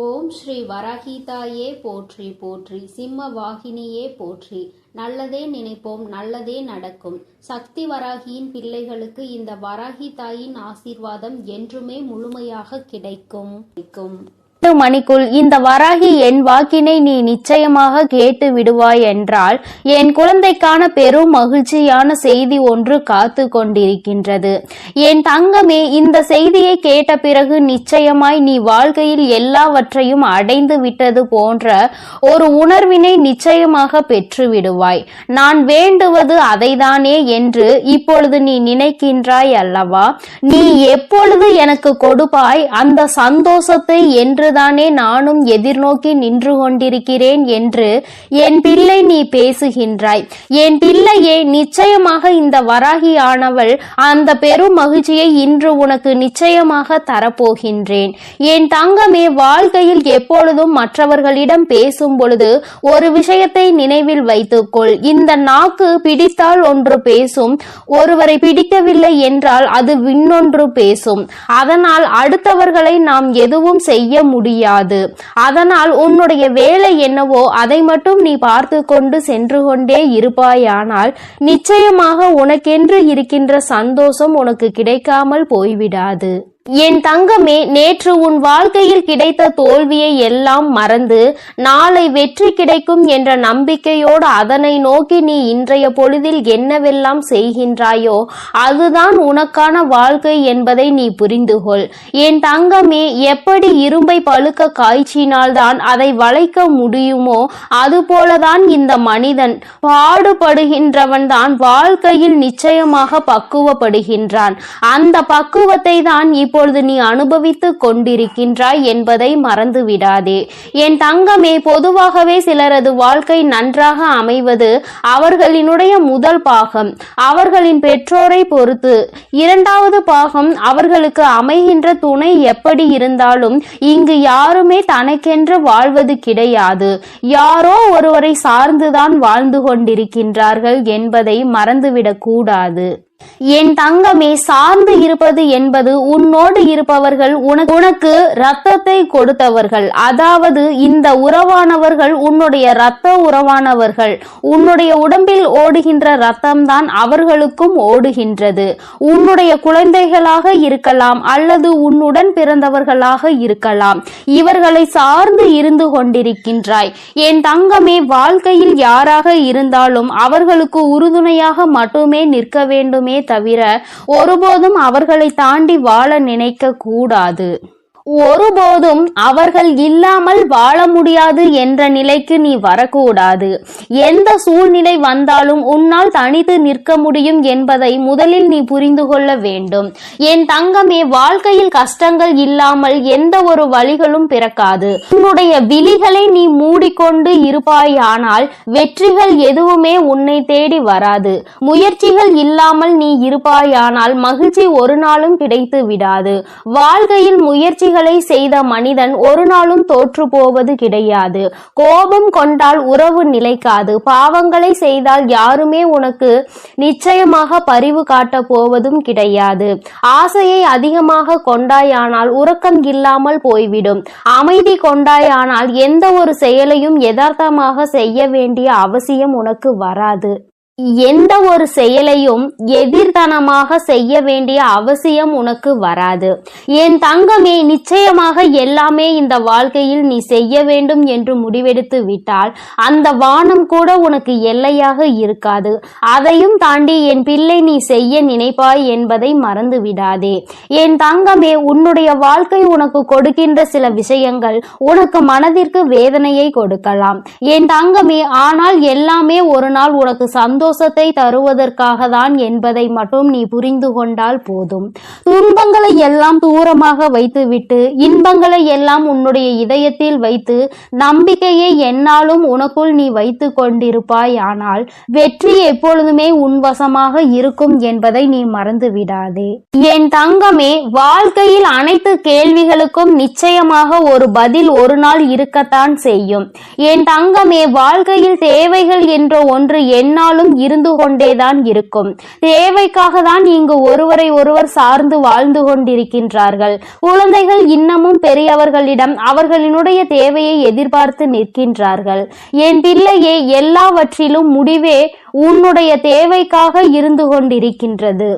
ஓம் ஸ்ரீ வராகிதாயே போற்றி போற்றி, சிம்ம வாகினியே போற்றி. நல்லதே நினைப்போம், நல்லதே நடக்கும். சக்தி வராகியின் பிள்ளைகளுக்கு இந்த வராகி தாயின் ஆசீர்வாதம் என்றுமே முழுமையாக கிடைக்கும். மணிக்குள் இந்த வராகி என் வாக்கினை நீ நிச்சயமாக கேட்டு விடுவாய் என்றால் என் குழந்தைக்கான பெரும் மகிழ்ச்சியான செய்தி ஒன்று காத்து கொண்டிருக்கின்றது. என் தங்கமே, இந்த செய்தியை கேட்ட பிறகு நிச்சயமாய் நீ வாழ்க்கையில் எல்லாவற்றையும் அடைந்து விட்டது போன்ற ஒரு உணர்வினை நிச்சயமாக பெற்று விடுவாய். நான் வேண்டுவது அதைதானே என்று இப்பொழுது நீ நினைக்கின்றாய் அல்லவா? நீ எப்பொழுது எனக்கு கொடுப்பாய் அந்த சந்தோஷத்தை என்று தானே நானும் எதிர்நோக்கி நின்று கொண்டிருக்கிறேன் என்று என் பிள்ளை நீ பேசுகின்றாய். என் பிள்ளையே, நிச்சயமாக இந்த வராகி ஆனவள் அந்த பெரும் மகிழ்ச்சியை இன்று உனக்கு நிச்சயமாக தரப்போகின்றேன். என் தங்கமே, வாழ்க்கையில் எப்பொழுதும் மற்றவர்களிடம் பேசும் பொழுது ஒரு விஷயத்தை நினைவில் வைத்துக்கொள். இந்த நாக்கு பிடித்தால் ஒன்று பேசும், ஒருவரை பிடிக்கவில்லை என்றால் அது இன்னொன்று பேசும். அதனால் அடுத்தவர்களை நாம் எதுவும் செய்ய முடியாது. அதனால் உன்னுடைய வேலை என்னவோ அதை மட்டும் நீ பார்த்து கொண்டு சென்று கொண்டே இருப்பாயானால் நிச்சயமாக உனக்கென்று இருக்கின்ற சந்தோஷம் உனக்கு கிடைக்காமல் போய்விடாது. என் தங்கமே, நேற்று உன் வாழ்க்கையில் கிடைத்த தோல்வியை எல்லாம் மறந்து நாளை வெற்றி கிடைக்கும் என்ற நம்பிக்கையோடு அதனை நோக்கி நீ இன்றைய பொழுதில் என்னவெல்லாம் செய்கின்றாயோ அதுதான் உனக்கான வாழ்க்கை என்பதை நீ புரிந்து கொள். என் தங்கமே, எப்படி இரும்பை பழுக்க காய்ச்சினால்தான் அதை வளைக்க முடியுமோ அதுபோலதான் இந்த மனிதன் பாடுபடுகின்றவன் தான் வாழ்க்கையில் நிச்சயமாக பக்குவப்படுகின்றான். அந்த பக்குவத்தை தான் இப்பொழுது நீ அனுபவித்துக் கொண்டிருக்கின்றாய் என்பதை மறந்து விடாதே. என் தங்கமே, பொதுவாகவே சிலரது வாழ்க்கை நன்றாக அமைவது அவர்களினுடைய முதல் பாகம் அவர்களின் பெற்றோரை பொறுத்து, இரண்டாவது பாகம் அவர்களுக்கு அமைகின்ற துணை எப்படி இருந்தாலும் இங்கு யாருமே தனக்கென்று வாழ்வது கிடையாது. யாரோ ஒருவரை சார்ந்துதான் வாழ்ந்து கொண்டிருக்கின்றார்கள் என்பதை மறந்துவிடக் கூடாது. என் தங்கமே, சார்ந்து இருப்பது என்பது உன்னோடு இருப்பவர்கள் உனக்கு இரத்தத்தை கொடுத்தவர்கள். அதாவது இந்த உறவானவர்கள் உன்னுடைய இரத்த உறவானவர்கள். உன்னுடைய உடம்பில் ஓடுகின்ற இரத்தம்தான் அவர்களுக்கும் ஓடுகின்றது. உன்னுடைய குழந்தைகளாக இருக்கலாம் அல்லது உன்னுடன் பிறந்தவர்களாக இருக்கலாம். இவர்களை சார்ந்து இருந்து கொண்டிருக்கின்றாய். என் தங்கமே, வாழ்க்கையில் யாராக இருந்தாலும் அவர்களுக்கு உறுதுணையாக மட்டுமே நிற்க வேண்டுமே தவிர ஒருபோதும் அவர்களை தாண்டி வாழ நினைக்க கூடாது. ஒருபோதும் அவர்கள் இல்லாமல் வாழ முடியாது என்ற நிலைக்கு நீ வரக்கூடாது. எந்த சூழ்நிலை வந்தாலும் உன்னால் தனித்து நிற்க முடியும் என்பதை முதலில் நீ புரிந்து கொள்ள வேண்டும். என் தங்கமே, வாழ்க்கையில் கஷ்டங்கள் இல்லாமல் எந்த ஒரு வழிகளும் பிறக்காது. உன்னுடைய விழிகளை நீ மூடிக்கொண்டு இருப்பாயானால் வெற்றிகள் எதுவுமே உன்னை தேடி வராது. முயற்சிகள் இல்லாமல் நீ இருப்பாயானால் மகிழ்ச்சி ஒரு நாளும் கிடைத்து விடாது. வாழ்க்கையில் முயற்சி செய்த மனிதன் ஒரு நாளும் தோற்று போவது கிடையாது. கோபம் கொண்டால் உறவு நிலைக்காது. பாவங்களை செய்தால் யாருமே உனக்கு நிச்சயமாக பரிவு காட்ட போவதும் கிடையாது. ஆசையை அதிகமாக கொண்டாயானால் உறக்கம் இல்லாமல் போய்விடும். அமைதி கொண்டாயானால் எந்த ஒரு செயலையும் யதார்த்தமாக செய்ய வேண்டிய அவசியம் உனக்கு வராது. எந்த ஒரு செயலையும் எதிர்த்தனமாக செய்ய வேண்டிய அவசியம் உனக்கு வராது. என் தங்கமே, நிச்சயமாக எல்லாமே இந்த வாழ்க்கையில் நீ செய்ய வேண்டும் என்று முடிவெடுத்து விட்டால் அந்த வானம் கூட உனக்கு எல்லையாக இருக்காது. அதையும் தாண்டி என் பிள்ளை நீ செய்ய நினைப்பாய் என்பதை மறந்து விடாதே. என் தங்கமே, உன்னுடைய வாழ்க்கை உனக்கு கொடுக்கின்ற சில விஷயங்கள் உனக்கு மனதிற்கு வேதனையை கொடுக்கலாம். என் தங்கமே, ஆனால் எல்லாமே ஒரு நாள் உனக்கு சந்தோஷத்தை தருவதற்காக தான் என்பதை மட்டும் நீ புரிந்து கொண்டால் போதும். துன்பங்களை எல்லாம் தூரமாக வைத்துவிட்டு இன்பங்களை எல்லாம் உன்னுடைய இதயத்தில் வைத்து நம்பிக்கையை என்னாலும் உனக்குள் நீ வைத்து கொண்டிருப்பாய். ஆனால் வெற்றி எப்பொழுதுமே உன் வசமாக இருக்கும் என்பதை நீ மறந்து விடாதே. என் தங்கமே, வாழ்க்கையில் அனைத்து கேள்விகளுக்கும் நிச்சயமாக ஒரு பதில் ஒரு நாள் இருக்கத்தான் செய்யும். என் தங்கமே, வாழ்க்கையில் தேவைகள் என்ற ஒன்று என்னாலும் இருந்து கொண்டேதான் இருக்கும். தேவைக்காக தான் இங்கு ஒருவரை ஒருவர் சார்ந்து வாழ்ந்து கொண்டிருக்கின்றார்கள். குழந்தைகள் இன்னமும் பெரியவர்களிடம் அவர்களினுடைய தேவையை எதிர்பார்த்து நிற்கின்றார்கள். என் பிள்ளையே, எல்லாவற்றிலும் முடிவே உன்னுடைய தேவைக்காக இருந்து கொண்டிருக்கின்றது.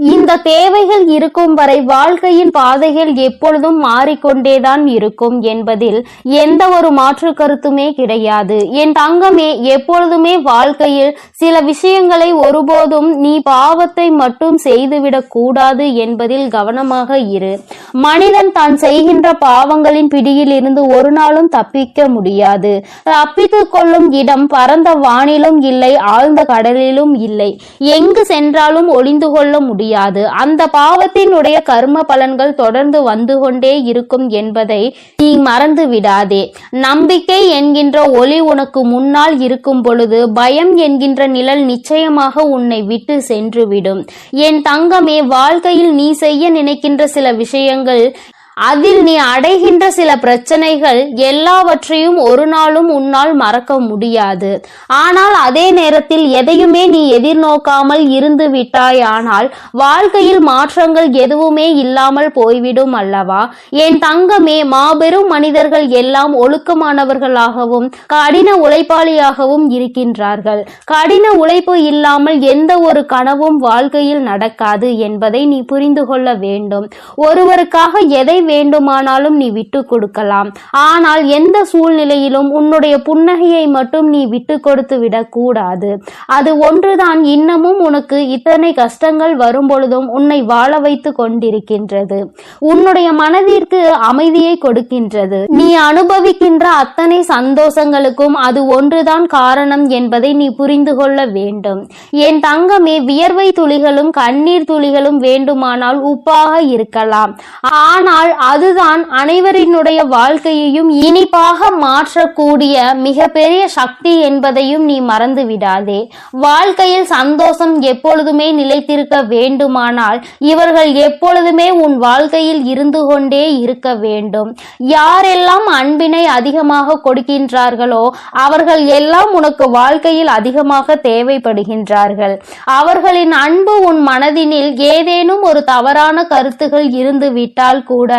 இந்த தேவைகள் இருக்கும் வரை வாழ்க்கையின் பாதைகள் எப்பொழுதும் மாறிக்கொண்டேதான் இருக்கும் என்பதில் எந்த ஒரு மாற்று கருத்துமே கிடையாது. என் தங்கமே, எப்பொழுதுமே வாழ்க்கையில் சில விஷயங்களை ஒருபோதும் நீ பாவத்தை மட்டும் செய்துவிடக் கூடாது என்பதில் கவனமாக இரு. மனிதன் தான் செய்கின்ற பாவங்களின் பிடியில் இருந்து ஒரு நாளும் தப்பிக்க முடியாது. தப்பித்துக் கொள்ளும் இடம் பரந்த வானிலும் இல்லை, ஆழ்ந்த கடலிலும் இல்லை. எங்கு சென்றாலும் ஒளிந்து கொள்ள முடியாது. அந்த பாவத்தினுடைய கர்ம பலன்கள் தொடர்ந்து வந்து கொண்டே இருக்கும் என்பதை நீ மறந்து விடாதே. நம்பிக்கை என்கின்ற ஒளி உனக்கு முன்னால் இருக்கும் பொழுது பயம் என்கின்ற நிழல் நிச்சயமாக உன்னை விட்டு சென்றுவிடும். என் தங்கமே, வாழ்க்கையில் நீ செய்ய நினைக்கின்ற சில விஷயங்கள், அதில் நீ அடைகின்ற சில பிரச்சனைகள் எல்லாவற்றையும் ஒரு நாளும் உன்னால் மறக்க முடியாது. ஆனால் அதே நேரத்தில் எதையுமே நீ எதிர்நோக்காமல் இருந்து விட்டாயானால் வாழ்க்கையில் மாற்றங்கள் எதுவுமே இல்லாமல் போய்விடும் அல்லவா? என் தங்கமே, மாபெரும் மனிதர்கள் எல்லாம் ஒழுக்கமானவர்களாகவும் கடின உழைப்பாளியாகவும் இருக்கின்றார்கள். கடின உழைப்பு இல்லாமல் எந்த ஒரு கனவும் வாழ்க்கையில் நடக்காது என்பதை நீ புரிந்து கொள்ள வேண்டும். ஒருவருக்காக எதை வேண்டுமானாலும் நீ விட்டு கொடுக்கலாம். ஆனால் எந்த சூழ்நிலையிலும் உன்னுடைய புன்னகையை மட்டும் நீ விட்டு கொடுத்து விடக் கூடாது. அது ஒன்றுதான் இன்னமும் உனக்கு இத்தனை கஷ்டங்கள் வரும் பொழுதும் உன்னை வாழ வைத்து கொண்டிருக்கின்றது. உன்னுடைய மனதிற்கு அமைதியை கொடுக்கின்றது. நீ அனுபவிக்கின்ற அத்தனை சந்தோஷங்களுக்கும் அது ஒன்றுதான் காரணம் என்பதை நீ புரிந்து கொள்ள வேண்டும். என் தங்கமே, வியர்வை துளிகளும் கண்ணீர் துளிகளும் வேண்டுமானால் உப்பாக இருக்கலாம். ஆனால் அதுதான் அனைவரினுடைய வாழ்க்கையையும் இனிப்பாக மாற்றக்கூடிய மிகப்பெரிய சக்தி என்பதையும் நீ மறந்து விடாதே. வாழ்க்கையில் சந்தோஷம் எப்பொழுதுமே நிலைத்திருக்க வேண்டுமானால் இவர்கள் எப்பொழுதுமே உன் வாழ்க்கையில் இருந்து கொண்டே இருக்க வேண்டும். யாரெல்லாம் அன்பினை அதிகமாக கொடுக்கின்றார்களோ அவர்கள் எல்லாம் உனக்கு வாழ்க்கையில் அதிகமாக தேவைப்படுகின்றார்கள். அவர்களின் அன்பு உன் மனதினில் ஏதேனும் ஒரு தவறான கருத்துகள் இருந்து விட்டால் கூட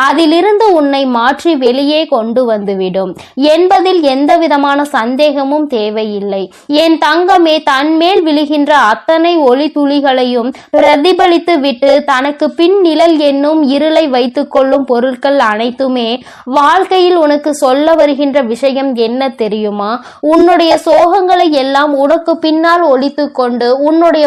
அதிலிருந்து உன்னை மாற்றி வெளியே கொண்டு வந்துவிடும் என்பதில் எந்த விதமான சந்தேகமும் தேவையில்லை. என் தங்கமே, தன்மேல் விழுகின்ற அத்தனை ஒளி துளிகளையும் பிரதிபலித்து விட்டு தனக்கு பின் நிழல் என்னும் இருளை வைத்துக் கொள்ளும் பொருட்கள் அனைத்துமே வாழ்க்கையில் உனக்கு சொல்ல வருகின்ற விஷயம் என்ன தெரியுமா? உன்னுடைய சோகங்களை எல்லாம் உனக்கு பின்னால் ஒழித்து கொண்டு உன்னுடைய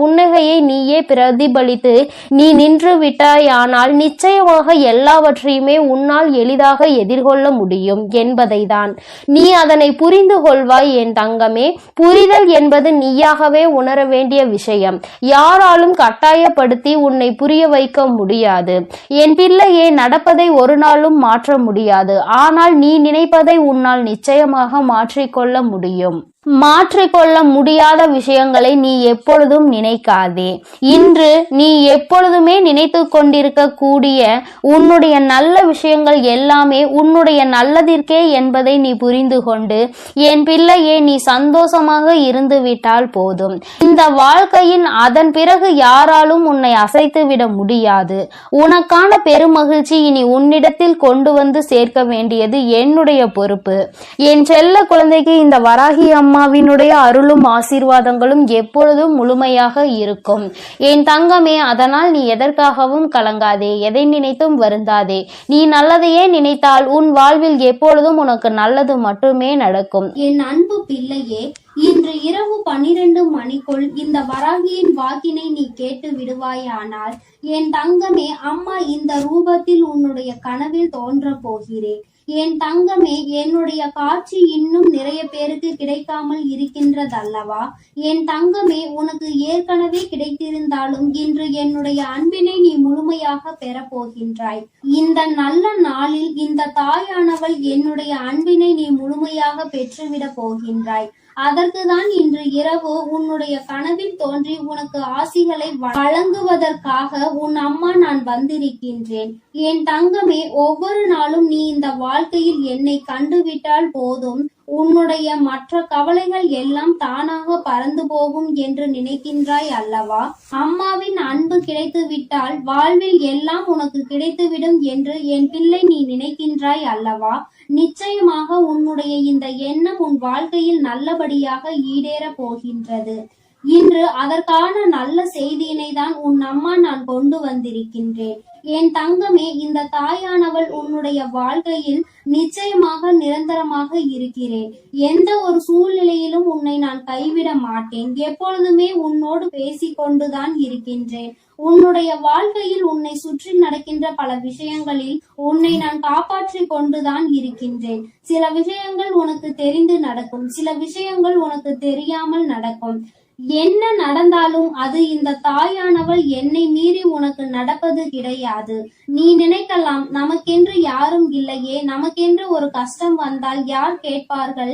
புன்னகையை நீயே பிரதிபலித்து நீ நின்று விட்டாயானால் நிச்சயமாக எல்லாவற்றையுமே உன்னால் எளிதாக எதிர்கொள்ள முடியும் என்பதை தான். நீ அதனை புரிந்து கொள்வாய் என் தங்கமே. புரிதல் என்பது நீயாகவே உணர வேண்டிய விஷயம். யாராலும் கட்டாயப்படுத்தி உன்னை புரிய வைக்க முடியாது. என் பிள்ளையே, நடப்பதை ஒரு நாளும் மாற்ற முடியாது. ஆனால் நீ நினைப்பதை உன்னால் நிச்சயமாக மாற்றிக்கொள்ள முடியும். மாற்றிக்கொள்ள முடியாத விஷயங்களை நீ எப்பொழுதும் நினைக்காதே. இன்று நீ எப்பொழுதுமே நினைத்து கொண்டிருக்க கூடிய உன்னுடைய நல்ல விஷயங்கள் எல்லாமே உன்னுடைய நல்லதிற்கே என்பதை நீ புரிந்து கொண்டு என் பிள்ளையே, நீ சந்தோஷமாக இருந்து விட்டால் போதும். இந்த வாழ்க்கையின் அதன் பிறகு யாராலும் உன்னை அசைத்து விட முடியாது. உனக்கான பெருமகிழ்ச்சி இனி உன்னிடத்தில் கொண்டு வந்து சேர்க்க வேண்டியது என்னுடைய பொறுப்பு. என் செல்ல குழந்தைக்கு இந்த வராகி அம்மாவினுடைய அருளும் ஆசீர்வாதங்களும் எப்பொழுதும் முழுமையாக இருக்கும். என் தங்கமே, அதனால் நீ எதற்காகவும் கலங்காதே, எதை நினைத்தும் வருந்தாதே. நீ நல்லதையே நினைத்தால் உன் வாழ்வில் எப்பொழுதும் உனக்கு நல்லது மட்டுமே நடக்கும். என் அன்பு பிள்ளையே, இன்று இரவு 12 மணிக்குள் இந்த வராகியின் வாக்கினை நீ கேட்டு விடுவாயானால் என் தங்கமே, அம்மா இந்த ரூபத்தில் உன்னுடைய கனவில் தோன்ற போகிறேன். என் தங்கமே, என்னுடைய காட்சி இன்னும் நிறைய பேருக்கு கிடைக்காமல் இருக்கின்றதல்லவா? என் தங்கமே, உனக்கு ஏற்கனவே கிடைத்திருந்தாலும் இன்று என்னுடைய அன்பினை நீ முழுமையாக பெறப்போகின்றாய். இந்த நல்ல நாளில் இந்த தாயானவள் என்னுடைய அன்பினை நீ முழுமையாக பெற்றுவிட போகின்றாய். அதற்குதான் இன்று இரவு உன்னுடைய கனவில் தோன்றி உனக்கு ஆசிகளை வழங்குவதற்காக உன் அம்மா நான் வந்திருக்கின்றேன். என் தங்கமே, ஒவ்வொரு நாளும் நீ இந்த வாழ்க்கையில் என்னை கண்டுவிட்டால் போதும், உன்னுடைய மற்ற கவலைகள் எல்லாம் தானாக பறந்து போகும் என்று நினைக்கின்றாய் அல்லவா? அம்மாவின் அன்பு கிடைத்து விட்டால் வாழ்வில் எல்லாம் உனக்கு கிடைத்துவிடும் என்று என் பிள்ளை நீ நினைக்கின்றாய் அல்லவா? நிச்சயமாக உன்னுடைய இந்த எண்ணம் உன் வாழ்க்கையில் நல்லபடியாக ஈடேறப் போகின்றது. இன்று அதற்கான நல்ல செய்தியினை தான் உன் அம்மா நான் கொண்டு வந்திருக்கின்றேன். என் தங்கமே, இந்த தாயானவள் உன்னுடைய வாழ்க்கையில் நிச்சயமாக நிரந்தரமாக இருக்கிறேன். எந்த ஒரு சூழ்நிலையிலும் உன்னை நான் கைவிட மாட்டேன். எப்பொழுதுமே உன்னோடு பேசிக்கொண்டுதான் இருக்கின்றேன். உன்னுடைய வாழ்க்கையில் உன்னை சுற்றி நடக்கின்ற பல விஷயங்களில் உன்னை நான் காப்பாற்றி கொண்டுதான் இருக்கின்றேன். சில விஷயங்கள் உனக்கு தெரிந்து நடக்கும், சில விஷயங்கள் உனக்கு தெரியாமல் நடக்கும். என்ன நடந்தாலும் அது இந்த தாயானவள் என்னை மீறி உனக்கு நடப்பது கிடையாது. நீ நினைக்கலாம், நமக்கென்று யாரும் இல்லையே, நமக்கென்று ஒரு கஷ்டம் வந்தால் யார் கேட்பார்கள்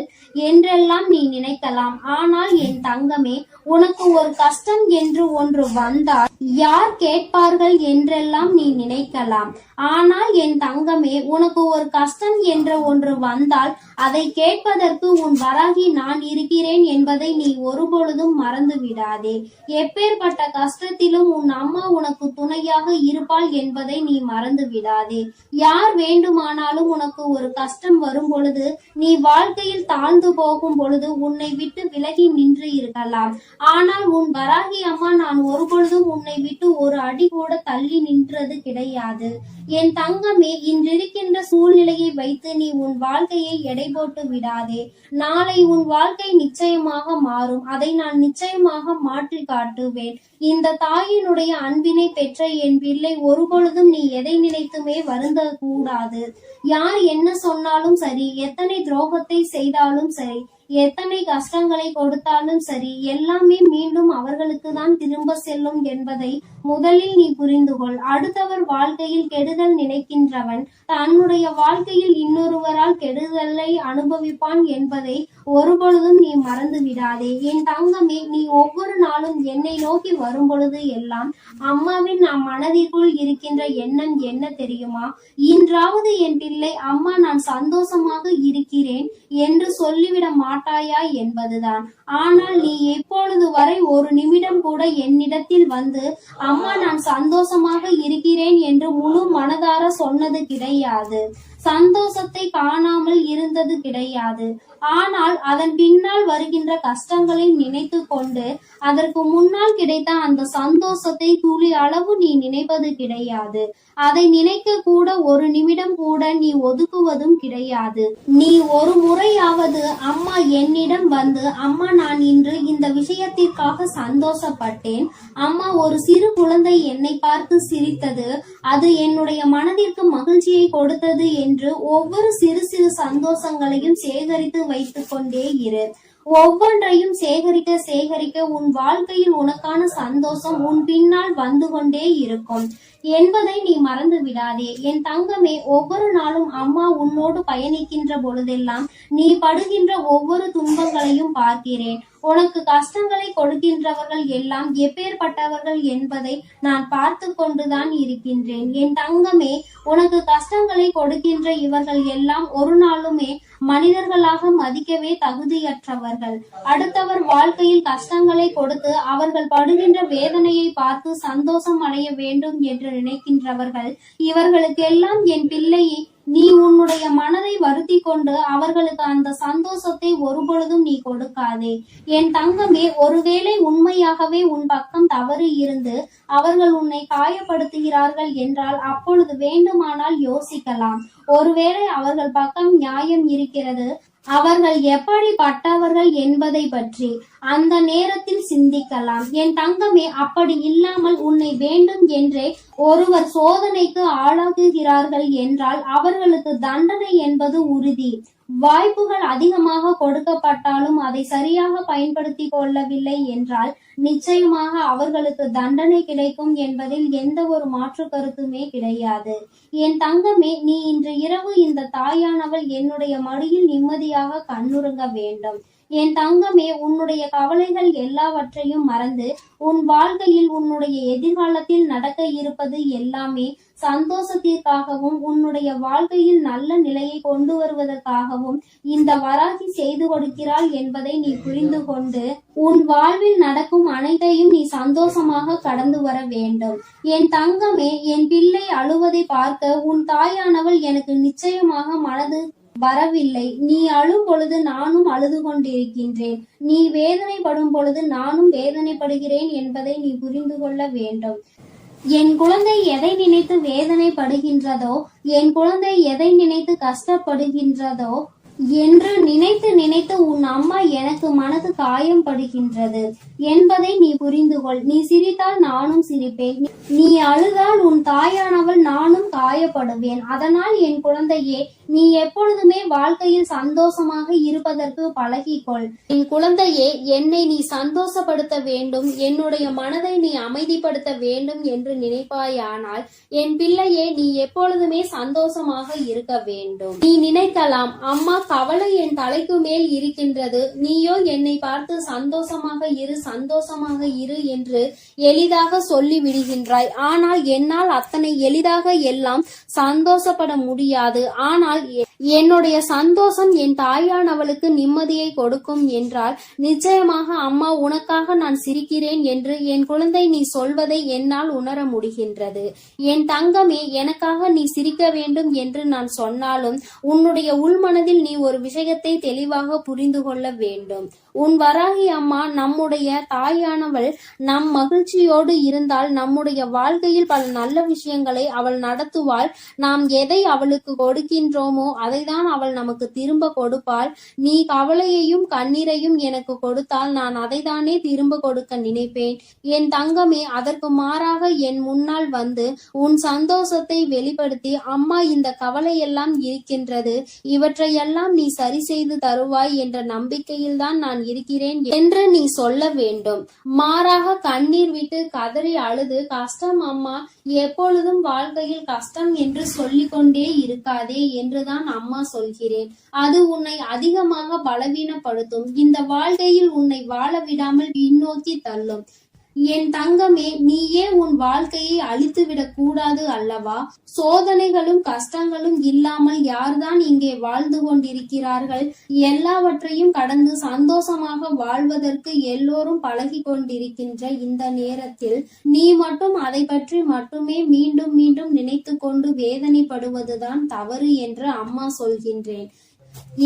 என்றெல்லாம் நீ நினைக்கலாம். ஆனால் என் தங்கமே, உனக்கு ஒரு கஷ்டம் என்று ஒன்று வந்தால் யார் கேட்பார்கள் என்றெல்லாம் நீ நினைக்கலாம். ஆனால் என் தங்கமே, உனக்கு ஒரு கஷ்டம் என்ற ஒன்று வந்தால் அதை கேட்பதற்கு உன் வராகி நான் இருக்கிறேன் என்பதை நீ ஒருபொழுதும் மறந்து விடாதே. எப்பேற்பட்ட கஷ்டத்திலும் உன் அம்மா உனக்கு துணையாக இருப்பாள் என்பதை நீ மறந்து விடாதே. யார் வேண்டுமானாலும் உனக்கு ஒரு கஷ்டம் வரும் பொழுது, நீ வாழ்க்கையில் தாழ்ந்து போகும் பொழுது உன்னை விட்டு விலகி நின்று இருக்கலாம். ஆனால் உன் வராகி அம்மா நான் ஒருபொழுதும் உன்னை விட்டு ஒரு அடி கூட தள்ளி நின்றது கிடையாது. என் தங்கமே, இன்றிருக்கின்ற சூழ்நிலையை வைத்து நீ உன் வாழ்க்கையை எடை போட்டு விடாதே. நாளை உன் வாழ்க்கை நிச்சயமாக மாறும். அதை நான் நிச்சயமாக மாற்றி காட்டுவேன். இந்த தாயினுடைய அன்பினை பெற்ற என் பிள்ளை, ஒருபொழுதும் நீ எதை நினைத்துமே வருந்த கூடாது. யார் என்ன சொன்னாலும் சரி, எத்தனை துரோகத்தை செய்தாலும் சரி, எத்தனை கஷ்டங்களை கொடுத்தாலும் சரி, எல்லாமே மீண்டும் அவர்களுக்கு தான் திரும்ப செல்லும் என்பதை முதலில் நீ புரிந்து கொள். அடுத்தவர் வாழ்க்கையில் கெடுதல் நினைக்கின்றவன் தன்னுடைய வாழ்க்கையில் இன்னொருவரால் கெடுதலை அனுபவிப்பான் என்பதை ஒருபொழுதும் நீ மறந்து விடாதே. என் தங்கமே, நீ ஒவ்வொரு நாளும் என்னை நோக்கி வரும் பொழுது எல்லாம் அம்மாவின் நம் மனதிற்குள் இருக்கின்ற எண்ணம் என்ன தெரியுமா? இன்றாவது என் பிள்ளை, அம்மா நான் சந்தோஷமாக இருக்கிறேன் என்று சொல்லிவிட மாட்டாயா என்பதுதான். ஆனால் நீ எப்பொழுது வரை ஒரு நிமிடம் கூட என்னிடத்தில் வந்து அம்மா நான் சந்தோஷமாக இருக்கிறேன் என்று முழு மனதார சொன்னது கிடையாது. சந்தோஷத்தை காணாமல் இருந்தது கிடையாது. ஆனால் அதன் பின்னால் வருகின்ற கஷ்டங்களை நினைத்து கொண்டு அதற்கு முன்னால் கிடைத்த அந்த சந்தோஷத்தை துளி அளவு நீ நினைப்பது கிடையாது. அதை நினைக்க கூட ஒரு நிமிடம் கூட நீ ஒதுக்குவதும் கிடையாது. நீ ஒரு முறையாவது அம்மா என்னிடம் வந்து, அம்மா நான் இன்று இந்த விஷயத்திற்காக சந்தோஷப்பட்டேன், அம்மா ஒரு சிறு குழந்தை என்னை பார்த்து சிரித்தது, அது என்னுடைய மனதிற்கு மகிழ்ச்சியை கொடுத்தது என்று ஒவ்வொரு சிறு சிறு சந்தோஷங்களையும் சேகரித்து வைத்துக் கொண்டே இரு. ஒவ்வொன்றையும் சேகரிக்க சேகரிக்க உன் வாழ்க்கையில் உனக்கான சந்தோஷம் உன் பின்னால் வந்து கொண்டே இருக்கும் என்பதை நீ மறந்து விடாதே. என் தங்கமே, ஒவ்வொரு நாளும் அம்மா உன்னோடு பயணிக்கின்ற பொழுதெல்லாம் நீ படுகின்ற ஒவ்வொரு துன்பங்களையும் பார்க்கிறேன். உனக்கு கஷ்டங்களை கொடுக்கின்றவர்கள் எல்லாம் எப்பேற்பட்டவர்கள் என்பதை நான் பார்த்து கொண்டுதான் இருக்கின்றேன். என் தங்கமே, உனக்கு கஷ்டங்களை கொடுக்கின்ற இவர்கள் எல்லாம் ஒரு நாளுமே மனிதர்களாக மதிக்கவே தகுதியற்றவர்கள். அடுத்தவர் வாழ்க்கையில் கஷ்டங்களை கொடுத்து அவர்கள் படுகின்ற வேதனையை பார்த்து சந்தோஷம் அடைய வேண்டும் என்று நினைக்கின்றவர்கள், இவர்களுக்கெல்லாம் என் பிள்ளையை நீ உன்னுடைய மனதை வருத்தி கொண்டு அவர்களுக்கு அந்த சந்தோஷத்தை ஒருபொழுதும் நீ கொடுக்காதே. என் தங்கமே, ஒருவேளை உண்மையாகவே உன் பக்கம் தவறு இருந்து அவர்கள் உன்னை காயப்படுத்துகிறார்கள் என்றால் அப்பொழுது வேண்டுமானால் யோசிக்கலாம். ஒருவேளை அவர்கள் பக்கம் நியாயம் இருக்கிறது, அவர்கள் எப்படிப்பட்டவர்கள் என்பதை பற்றி அந்த நேரத்தில் சிந்திக்கலாம். என் தங்கமே, அப்படி இல்லாமல் உன்னை வேண்டும் என்றே ஒருவர் சோதனைக்கு ஆளாகுகிறார்கள் என்றால் அவர்களுக்கு தண்டனை என்பது உறுதி. வாய்ப்புகள் அதிகமாக கொடுக்கப்பட்டாலும் அதை சரியாக பயன்படுத்தி கொள்ளவில்லை என்றால் நிச்சயமாக அவர்களுக்கு தண்டனை கிடைக்கும் என்பதில் எந்த ஒரு மாற்று கருத்துமே கிடையாது. என் தங்கமே, நீ இன்று இரவு இந்த தாயானவள் என்னுடைய மடியில் நிம்மதியாக கண்ணுறங்க வேண்டும். என் தங்கமே, உன்னுடைய கவலைகள் எல்லாவற்றையும் மறந்து உன் வாழ்க்கையில் உன்னுடைய எதிர்காலத்தில் நடக்க இருப்பது எல்லாமே சந்தோஷத்திற்காகவும் உன்னுடைய வாழ்க்கையில் நல்ல நிலையை கொண்டு வருவதற்காகவும் இந்த வராகி செய்து கொடுக்கிறாள் என்பதை நீ புரிந்து கொண்டு உன் வாழ்வில் நடக்கும் அனைத்தையும் நீ சந்தோஷமாக கடந்து வர வேண்டும். என் தங்கமே, என் பிள்ளை அழுவதை பார்க்க உன் தாயானவள் எனக்கு நிச்சயமாக மனது வரவில்லை. நீ அழும் பொழுது நானும் அழுது கொண்டிருக்கின்றேன். நீ வேதனைப்படும் பொழுது நானும் வேதனைப்படுகிறேன் என்பதை நீ புரிந்து கொள்ள வேண்டும். என் குழந்தை எதை நினைத்து வேதனைப்படுகின்றதோ, என் குழந்தை எதை நினைத்து கஷ்டப்படுகின்றதோ என்று நினைத்து நினைத்து உன் அம்மா எனக்கு மனது காயம் படுகின்றது என்பதை நீ புரிந்து கொள். நீ சிரித்தால் நானும் சிரிப்பேன், நீ அழுதால் உன் தாயானவள் நானும் காயப்படுவேன். அதனால் என் குழந்தையே, நீ எப்பொழுதுமே வாழ்க்கையில் சந்தோஷமாக இருப்பதற்கு பழகிக்கொள். என் குழந்தையே, என்னை நீ சந்தோஷப்படுத்த வேண்டும், என்னுடைய மனதை நீ அமைதிப்படுத்த வேண்டும் என்று நினைப்பாயானால் என் பிள்ளையே, நீ எப்பொழுதுமே சந்தோஷமாக இருக்க வேண்டும். நீ நினைக்கலாம், அம்மா கவலை என் தலைக்கு மேல் இருக்கின்றது, நீயோ என்னை பார்த்து சந்தோஷமாக இரு என்று எளிதாக சொல்லி விடுகின்றாய். ஆனால் என்னால் அத்தனை எளிதாக எல்லாம் சந்தோஷப்பட முடியாது. ஆனால் என்னுடைய சந்தோஷம் என் தாயானவளுக்கு நிம்மதியை கொடுக்கும் என்றால் நிச்சயமாக அம்மா உனக்காக நான் சிரிக்கிறேன் என்று என் குழந்தை நீ சொல்வதை என்னால் உணர முடிகின்றது. என் தங்கமே, எனக்காக நீ சிரிக்க வேண்டும் என்று நான் சொன்னாலும் உன்னுடைய உள்மனதில் நீ ஒரு விஷயத்தை தெளிவாக புரிந்து கொள்ள வேண்டும். உன் வராகி அம்மா நம்முடைய தாயானவள் நம் மகிழ்ச்சியோடு இருந்தால் நம்முடைய வாழ்க்கையில் பல நல்ல விஷயங்களை அவள் நடத்துவாள். நாம் எதை அவளுக்கு கொடுக்கின்றோமோ அதைதான் அவள் நமக்கு திரும்ப கொடுப்பாள். நீ கவலையையும் கண்ணீரையும் எனக்கு கொடுத்தால் நான் அதைதானே திரும்ப கொடுக்க நினைப்பேன். என் தங்கமே, அதற்கு மாறாக என் முன்னால் வந்து உன் சந்தோஷத்தை வெளிப்படுத்தி, அம்மா இந்த கவலையெல்லாம் இருக்கின்றது, இவற்றையெல்லாம் நீ சரி செய்து தருவாய் என்ற நம்பிக்கையில் தான் நான் இருக்கிறேன் என்று நீ சொல்ல வேண்டும். மாறாக கண்ணீர் விட்டு கதறி அழுது, கஷ்டம் அம்மா, எப்பொழுதும் வாழ்க்கையில் கஷ்டம் என்று சொல்லிக் கொண்டே இருக்காதே என்றுதான் அம்மா சொல்கிறேன். அது உன்னை அதிகமாக பலவீனப்படுத்தும். இந்த வாழ்க்கையில் உன்னை வாழ விடாமல் பின்னோக்கி தள்ளும். என் தங்கமே, நீயே உன் வாழ்க்கையை அழித்துவிடக் கூடாது அல்லவா? சோதனைகளும் கஷ்டங்களும் இல்லாமல் யார்தான் இங்கே வாழ்ந்து கொண்டிருக்கிறார்கள்? எல்லாவற்றையும் கடந்து சந்தோஷமாக வாழ்வதற்கு எல்லோரும் பழகி கொண்டிருக்கின்ற இந்த நேரத்தில் நீ மட்டும் அதை பற்றி மட்டுமே மீண்டும் மீண்டும் நினைத்து கொண்டு வேதனைப்படுவதுதான் தவறு என்று அம்மா சொல்கின்றேன்.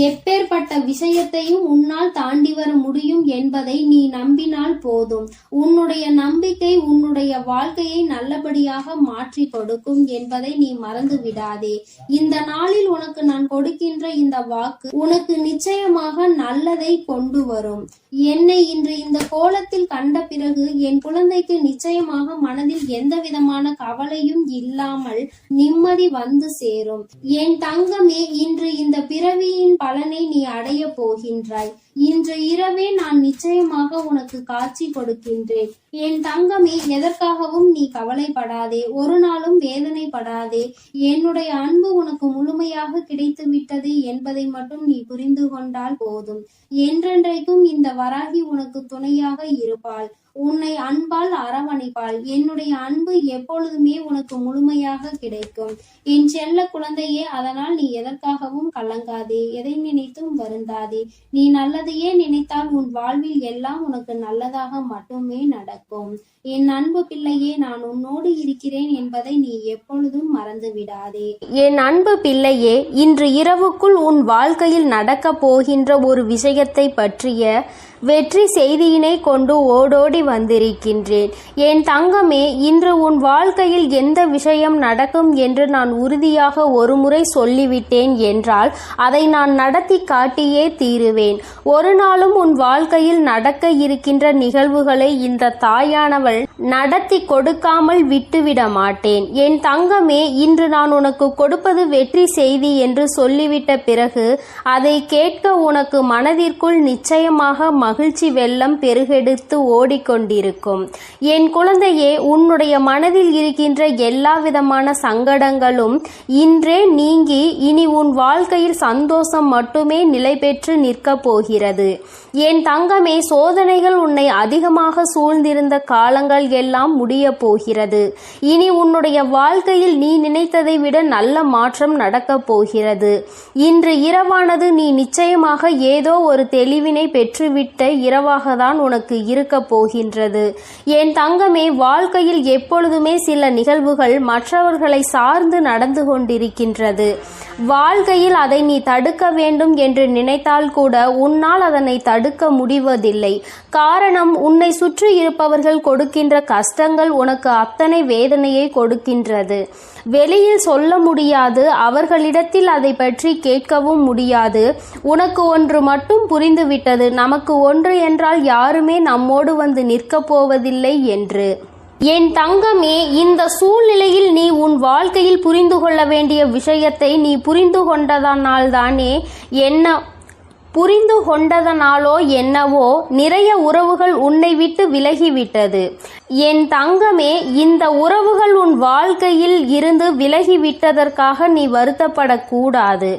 எப்பேற்பட்ட விஷயத்தையும் உன்னால் தாண்டி வர முடியும் என்பதை நீ நம்பினால் போதும். உன்னுடைய நம்பிக்கை உன்னுடைய வாழ்க்கையை நல்லபடியாக மாற்றி கொடுக்கும் என்பதை நீ மறந்து விடாதே. இந்த நாளில் உனக்கு நான் கொடுக்கின்ற இந்த வாக்கு உனக்கு நிச்சயமாக நல்லதை கொண்டு வரும். என்னை இன்று இந்த கோலத்தில் கண்ட பிறகு என் குழந்தைக்கு நிச்சயமாக மனதில் எந்த விதமான கவலையும் இல்லாமல் நிம்மதி வந்து சேரும். என் தங்கமே, இன்று இந்த பிறவியின் பலனை நீ அடைய போகின்றாய். இன்று இரவே நான் நிச்சயமாக உனக்கு காட்சி கொடுக்கின்றேன். என் தங்கமே, எதற்காகவும் நீ கவலைப்படாதே, ஒரு நாளும் வேதனைப்படாதே. என்னுடைய அன்பு உனக்கு முழுமையாக கிடைத்து விட்டது என்பதை மட்டும் நீ புரிந்து கொண்டால் போதும். என்றென்றைக்கும் இந்த வராகி உனக்கு துணையாக இருப்பாள், உன்னை அன்பால் அரவணைப்பாள். என்னுடைய அன்பு எப்பொழுதுமே உனக்கு முழுமையாக கிடைக்கும் என் செல்ல குழந்தையே. அதனால் நீ எதற்காகவும் கலங்காதே, எதை நினைத்தும் வருந்தாதே. நீ நல்லதையே நினைத்தால் உன் வாழ்வில் எல்லாம் உனக்கு நல்லதாக மட்டுமே நடக்கும். என் அன்பு பிள்ளையே, நான் உன்னோடு இருக்கிறேன் என்பதை நீ எப்பொழுதும் மறந்து விடாதே. என் அன்பு பிள்ளையே, இன்று இரவுக்குள் உன் வாழ்க்கையில் நடக்க போகின்ற ஒரு விஷயத்தை பற்றிய வெற்றி செய்தியினை கொண்டு ஓடோடி வந்திருக்கின்றேன். என் தங்கமே, இன்று உன் வாழ்க்கையில் எந்த விஷயம் நடக்கும் என்று நான் உறுதியாக ஒருமுறை சொல்லிவிட்டேன் என்றால் அதை நான் நடத்தி காட்டியே தீருவேன். ஒரு நாளும் உன் வாழ்க்கையில் நடக்க இருக்கின்ற நிகழ்வுகளை இந்த தாயானவள் நடத்தி கொடுக்காமல் விட்டுவிட மாட்டேன். என் தங்கமே, இன்று நான் உனக்கு கொடுப்பது வெற்றி செய்தி என்று சொல்லிவிட்ட பிறகு அதை கேட்க உனக்கு மனதிற்குள் நிச்சயமாக மகிழ்ச்சி வெள்ளம் பெருகெடுத்து ஓடிக்கொண்டிருக்கும். என் குழந்தையே, உன்னுடைய மனதில் இருக்கின்ற எல்லா விதமான சங்கடங்களும் இன்றே நீங்கி இனி உன் வாழ்க்கையில் சந்தோஷம் மட்டுமே நிலை பெற்று நிற்கப் போகிறது. என் தங்கமே, சோதனைகள் உன்னை அதிகமாக சூழ்ந்திருந்த காலங்கள் எல்லாம் முடிய போகிறது. இனி உன்னுடைய வாழ்க்கையில் நீ நினைத்ததை விட நல்ல மாற்றம் நடக்கப் போகிறது. இன்று இரவானது நீ நிச்சயமாக ஏதோ ஒரு தெளிவினை பெற்றுவிட்ட இரவாக தான் உனக்கு இருக்க போகின்றது. என் தங்கமே, வாழ்க்கையில் எப்பொழுதுமே சில நிகழ்வுகள் மற்றவர்களை சார்ந்து நடந்து கொண்டிருக்கின்றது. வாழ்க்கையில் அதை நீ தடுக்க வேண்டும் என்று நினைத்தால் கூட உன்னால் அதனை தடுக்க முடிவதில்லை. காரணம், உன்னை சுற்றி இருப்பவர்கள் கொடுக்கின்ற கஷ்டங்கள் உனக்கு அத்தனை வேதனையை கொடுக்கின்றது. வெளியில் சொல்ல முடியாது, அவர்களிடத்தில் அதை பற்றி கேட்கவும் முடியாது. உனக்கு ஒன்று மட்டும் புரிந்துவிட்டது, நமக்கு ஒன்று என்றால் யாருமே நம்மோடு வந்து நிற்கப் போவதில்லை என்று. என் தங்கமே, இந்த சூழ்நிலையில் நீ உன் வாழ்க்கையில் புரிந்து கொள்ள வேண்டிய விஷயத்தை நீ புரிந்து கொண்டதனாலோ என்னவோ நிறைய உறவுகள் உன்னை விட்டு விலகிவிட்டது. என் தங்கமே, இந்த உறவுகள் உன் வாழ்க்கையில் இருந்து விலகிவிட்டதற்காக நீ வருத்தப்படக்கூடாது.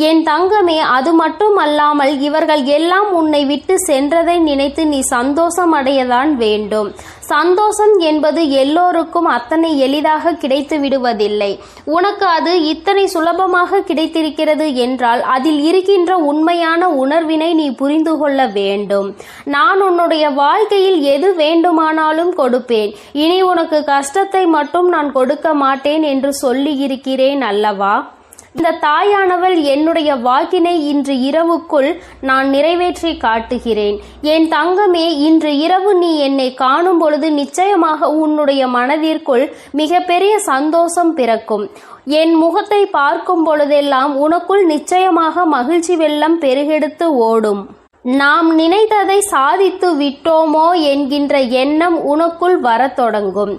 என் தங்கமே, அது மட்டும் அல்லாமல் இவர்கள் எல்லாம் உன்னை விட்டு சென்றதை நினைத்து நீ சந்தோஷம் அடையதான் வேண்டும். சந்தோஷம் என்பது எல்லோருக்கும் அத்தனை எளிதாக கிடைத்து விடுவதில்லை. உனக்கு அது இத்தனை சுலபமாக கிடைத்திருக்கிறது என்றால் அதில் இருக்கின்ற உண்மையான உணர்வினை நீ புரிந்து கொள்ள வேண்டும். நான் உன்னுடைய வாழ்க்கையில் எது வேண்டுமானாலும் கொடுப்பேன், இனி உனக்கு கஷ்டத்தை மட்டும் நான் கொடுக்க மாட்டேன் என்று சொல்லி இருக்கிறேன் அல்லவா? இந்த தாயானவள் என்னுடைய வாக்கினை இன்று இரவுக்குள் நான் நிறைவேற்றி காட்டுகிறேன். என் தங்கமே, இன்று இரவு நீ என்னை காணும் பொழுது நிச்சயமாக உன்னுடைய மனதிற்குள் மிகப்பெரிய சந்தோஷம் பிறக்கும். என் முகத்தை பார்க்கும் பொழுதெல்லாம் உனக்குள் நிச்சயமாக மகிழ்ச்சி வெள்ளம் பெருகெடுத்து ஓடும். நாம் நினைத்ததை சாதித்து விட்டோமோ என்கின்ற எண்ணம் உனக்குள் வரத் தொடங்கும்.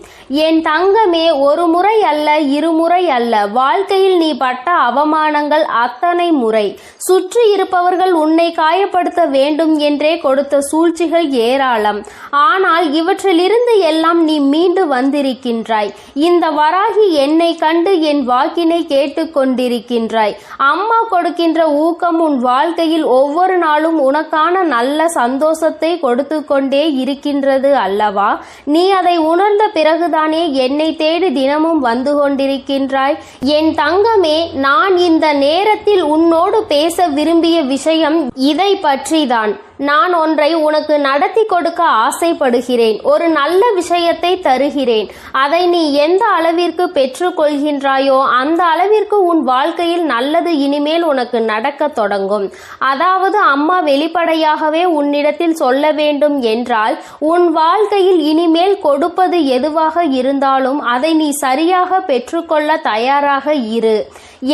என் தங்கமே, ஒரு முறை அல்ல, இருமுறை அல்ல, வாழ்க்கையில் நீ பட்ட அவமானங்கள் அத்தனை முறை. சுற்றி இருப்பவர்கள் உன்னை காயப்படுத்த வேண்டும் என்றே கொடுத்த சூழ்ச்சிகள் ஏராளம். ஆனால் இவற்றிலிருந்து எல்லாம் நீ மீண்டு வந்திருக்கின்றாய். இந்த வராகி என்னை கண்டு என் வாக்கினை கேட்டுக்கொண்டிருக்கின்றாய். அம்மா கொடுக்கின்ற ஊக்கம் உன் வாழ்க்கையில் ஒவ்வொரு நாளும் உனக்கான நல்ல சந்தோஷத்தை கொடுத்து கொண்டே இருக்கின்றது அல்லவா? நீ அதை உணர்ந்த பிறகுதானே என்னை தேடி தினமும் வந்து கொண்டிருக்கின்றாய். என் தங்கமே, நான் இந்த நேரத்தில் உன்னோடு பேச விரும்பிய விஷயம் இதை பற்றிதான். நான் ஒன்றை உனக்கு நடத்தி கொடுக்க ஆசைப்படுகிறேன். ஒரு நல்ல விஷயத்தை தருகிறேன். அதை நீ எந்த அளவிற்கு பெற்றுக்கொள்கின்றாயோ அந்த அளவிற்கு உன் வாழ்க்கையில் நல்லது இனிமேல் உனக்கு நடக்க தொடங்கும். அதாவது அம்மா வெளிப்படையாகவே உன்னிடத்தில் சொல்ல வேண்டும் என்றால், உன் வாழ்க்கையில் இனிமேல் கொடுப்பது எதுவாக இருந்தாலும் அதை நீ சரியாக பெற்றுக்கொள்ள தயாராக இரு.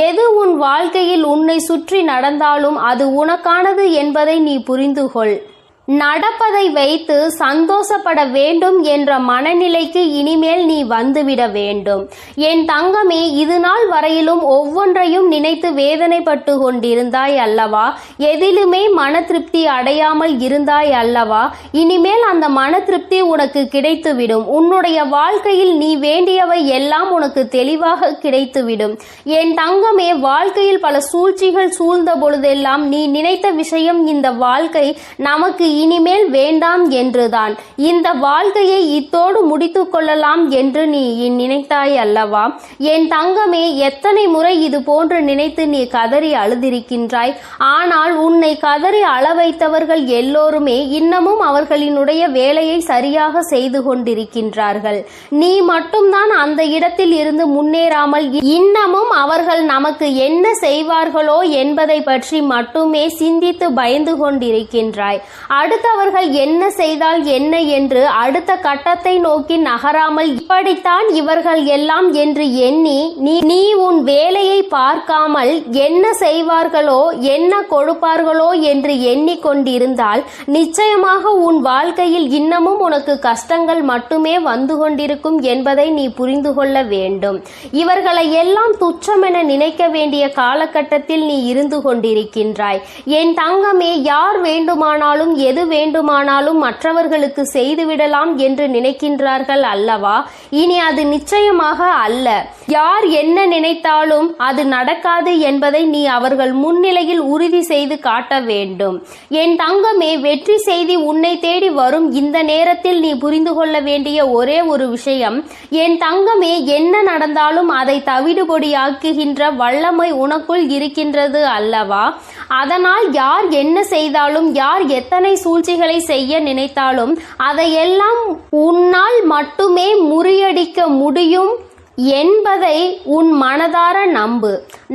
எது உன் வாழ்க்கையில் உன்னை சுற்றி நடந்தாலும் அது உனக்கானது என்பதை நீ புரிந்து கொள். நடப்பதை வைத்து சந்தோஷப்பட வேண்டும் என்ற மனநிலைக்கு இனிமேல் நீ வந்துவிட வேண்டும். என் தங்கமே, இது நாள் வரையிலும் ஒவ்வொன்றையும் நினைத்து வேதனைப்பட்டு கொண்டிருந்தாய் அல்லவா? எதிலுமே மன திருப்தி அடையாமல் இருந்தாய் அல்லவா? இனிமேல் அந்த மன திருப்தி உனக்கு கிடைத்துவிடும். உன்னுடைய வாழ்க்கையில் நீ வேண்டியவை எல்லாம் உனக்கு தெளிவாக கிடைத்துவிடும். என் தங்கமே, வாழ்க்கையில் பல சூழ்ச்சிகள் சூழ்ந்த பொழுதெல்லாம் நீ நினைத்த விஷயம், இந்த வாழ்க்கை நமக்கு இனிமேல் வேண்டாம் என்றுதான். இந்த வாழ்க்கையை இத்தோடு முடித்து கொள்ளலாம் என்று நீ நினைத்தாய் அல்லவா? என் தங்கமே, எத்தனை முறை இது போன்று நினைத்து நீ கதறி அழுதிருக்கின்றாய். ஆனால் உன்னை கதறி அள வைத்தவர்கள் எல்லோருமே இன்னமும் அவர்களினுடைய வேலையை சரியாக செய்து கொண்டிருக்கின்றார்கள். நீ மட்டும்தான் அந்த இடத்தில் இருந்து முன்னேறாமல் இன்னமும் அவர்கள் நமக்கு என்ன செய்வார்களோ என்பதை பற்றி மட்டுமே சிந்தித்து பயந்து கொண்டிருக்கின்றாய். அடுத்தவர்கள் என்ன செய்தால் என்ன என்று அடுத்த கட்டத்தை நோக்கி நகராமல் இப்படித்தான் இவர்கள் எல்லாம் என்று எண்ணி நீ உன் வேலையை பார்க்காமல் என்ன செய்வார்களோ என்ன கொடுப்பார்களோ என்று எண்ணிக்கொண்டிருந்தால் நிச்சயமாக உன் வாழ்க்கையில் இன்னமும் உனக்கு கஷ்டங்கள் மட்டுமே வந்து கொண்டிருக்கும் என்பதை நீ புரிந்து கொள்ள வேண்டும். இவர்களை எல்லாம் துச்சமென நினைக்க வேண்டிய காலகட்டத்தில் நீ இருந்து கொண்டிருக்கின்றாய். என் தங்கமே, யார் வேண்டுமானாலும் எது வேண்டுமானாலும் மற்றவர்களுக்கு செய்துவிடலாம் என்று நினைக்கின்றார்கள் அல்லவா? இனி அது நிச்சயமாக அல்ல. யார் என்ன நினைத்தாலும் அது நடக்காது என்பதை நீ அவர்கள் முன்னிலையில் உறுதி செய்து காட்ட வேண்டும். என் தங்கமே, வெற்றி செய்தி உன்னை தேடி வரும் இந்த நேரத்தில் நீ புரிந்து கொள்ள வேண்டிய ஒரே ஒரு விஷயம், என் தங்கமே, என்ன நடந்தாலும் அதை தவிடுபொடியாக்குகின்ற வல்லமை உனக்குள் இருக்கின்றது அல்லவா? அதனால் யார் என்ன செய்தாலும், யார் எத்தனை சூழ்ச்சிகளை செய்ய நினைத்தாலும் அதையெல்லாம் உன்னால் மட்டுமே முறியடிக்க முடியும் என்பதை உன் மனதார நம்பு.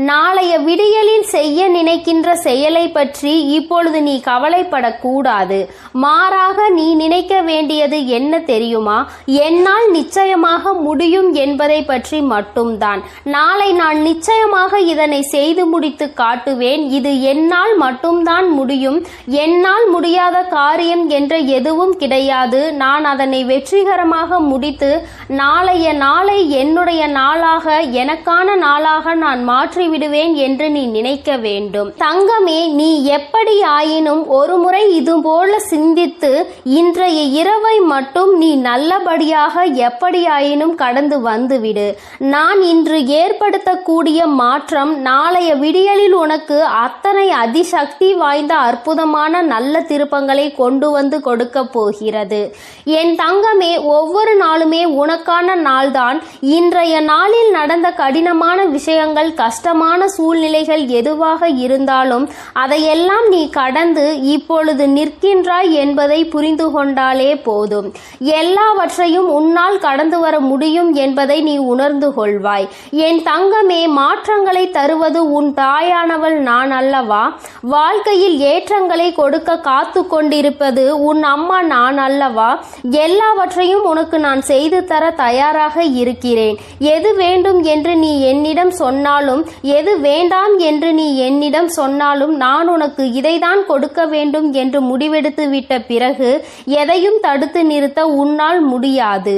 நாளைய விடியலில் செய்ய நினைக்கின்ற செயலை பற்றி இப்பொழுது நீ கவலைப்படக்கூடாது. மாறாக நீ நினைக்க வேண்டியது என்ன தெரியுமா? என்னால் நிச்சயமாக முடியும் என்பதை பற்றி மட்டும்தான். நாளை நான் நிச்சயமாக இதனை செய்து முடித்து காட்டுவேன். இது என்னால் மட்டும்தான் முடியும். என்னால் முடியாத காரியம் என்ற எதுவும் கிடையாது. நான் அதனை வெற்றிகரமாக முடித்து நாளைய நாளை என்னுடைய நாளாக, எனக்கான நாளாக நான் மாற்றி விடுவேன் என்று நீ நினைக்க வேண்டும். தங்கமே, நீ எப்படி ஆயினும் ஒரு முறை இதுபோல சிந்தித்து இன்றைய இரவை மட்டும் நீ நல்லபடியாக எப்படி ஆயினும் கடந்து வந்துவிடு. நான் இன்று ஏற்படுத்தக்கூடிய மாற்றம் நாளைய விடியலில் உனக்கு அத்தனை அதிசக்தி வாய்ந்த அற்புதமான நல்ல திருப்பங்களை கொண்டு வந்து கொடுக்க போகிறது. என் தங்கமே, ஒவ்வொரு நாளுமே உனக்கான நாள்தான். இன்றைய நாளில் நடந்த கடினமான விஷயங்கள், கஷ்டமான சூழ்நிலைகள் எதுவாக இருந்தாலும் அதையெல்லாம் நீ கடந்து இப்பொழுது நிற்கின்றாய் என்பதை புரிந்து கொண்டாலே போதும். எல்லாவற்றையும் உன்னால் கடந்து வர முடியும் என்பதை நீ உணர்ந்து கொள்வாய். என் தங்கமே, மாற்றங்களை தருவது உன் தாயானவள் நான் அல்லவா? வாழ்க்கையில் ஏற்றங்களை கொடுக்க காத்து கொண்டிருப்பது உன் அம்மா நான் அல்லவா? எல்லாவற்றையும் உனக்கு நான் செய்து தர தயாராக இருக்கிறேன். எது வேண்டும் என்று நீ என்னிடம் சொன்னாலும், எது வேண்டாம் என்று நீ என்னிடம் சொன்னாலும் நான் உனக்கு இதைதான் கொடுக்க வேண்டும் என்று முடிவெடுத்து விட்ட பிறகு எதையும் தடுத்து நிறுத்த உன்னால் முடியாது.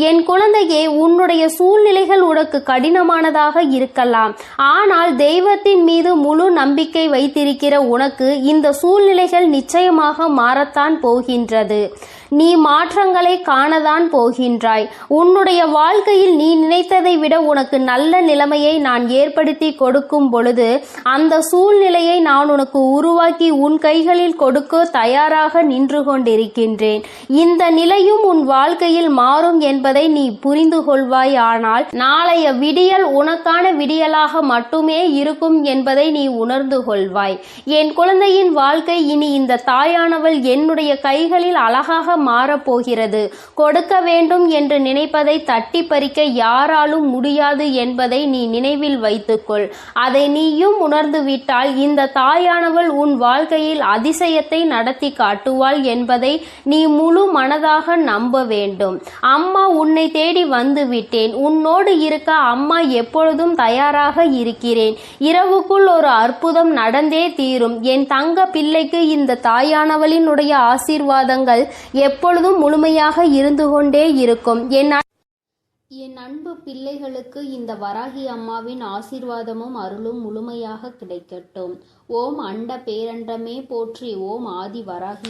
என் குழந்தையே, உன்னுடைய சூழ்நிலைகள் உனக்கு கடினமானதாக இருக்கலாம். ஆனால் தெய்வத்தின் மீது முழு நம்பிக்கை வைத்திருக்கிற உனக்கு இந்த சூழ்நிலைகள் நிச்சயமாக மாறத்தான் போகின்றது. நீ மாற்றங்களை காணதான் போகின்றாய். உன்னுடைய வாழ்க்கையில் நீ நினைத்ததை விட உனக்கு நல்ல நிலைமையை நான் ஏற்படுத்தி கொடுக்கும் பொழுது அந்த சூழ்நிலையை நான் உனக்கு உருவாக்கி உன் கைகளில் கொடுக்க தயாராக நின்று கொண்டிருக்கின்றேன். இந்த நிலையும் உன் வாழ்க்கையில் மாறும் என்பதை நீ புரிந்து கொள்வாய். ஆனால் நாளைய விடியல் உனக்கான விடியலாக மட்டுமே இருக்கும் என்பதை நீ உணர்ந்து கொள்வாய். என் குழந்தையின் வாழ்க்கை இனி இந்த தாயானவள் என்னுடைய கைகளில் அழகாக மாறப்போகிறது. கொடுக்க வேண்டும் என்று நினைப்பதை தட்டி பறிக்க யாராலும் முடியாது என்பதை நீ நினைவில் வைத்துக்கொள். அதை நீயும் உணர்ந்து விட்டால் இந்த தாயானவள் உன் வாழ்க்கையில் அதிசயத்தை நடத்தி காட்டுவாள் என்பதை நீ முழு மனதாக நம்ப வேண்டும். அம்மா உன்னை தேடி வந்து விட்டேன். உன்னோடு இருக்க அம்மா எப்பொழுதும் தயாராக இருக்கிறேன். இரவுக்குள் ஒரு அற்புதம் நடந்தே தீரும். என் தங்க பிள்ளைக்கு இந்த தாயானவளினுடைய ஆசீர்வாதங்கள் எப்பொழுதும் முழுமையாக இருந்து கொண்டே இருக்கும். என் அன்பு பிள்ளைகளுக்கு இந்த வராகி அம்மாவின் ஆசீர்வாதமும் அருளும் முழுமையாக கிடைக்கட்டும். ஓம் அண்ட பேரண்டமே போற்றி. ஓம் ஆதி வராகி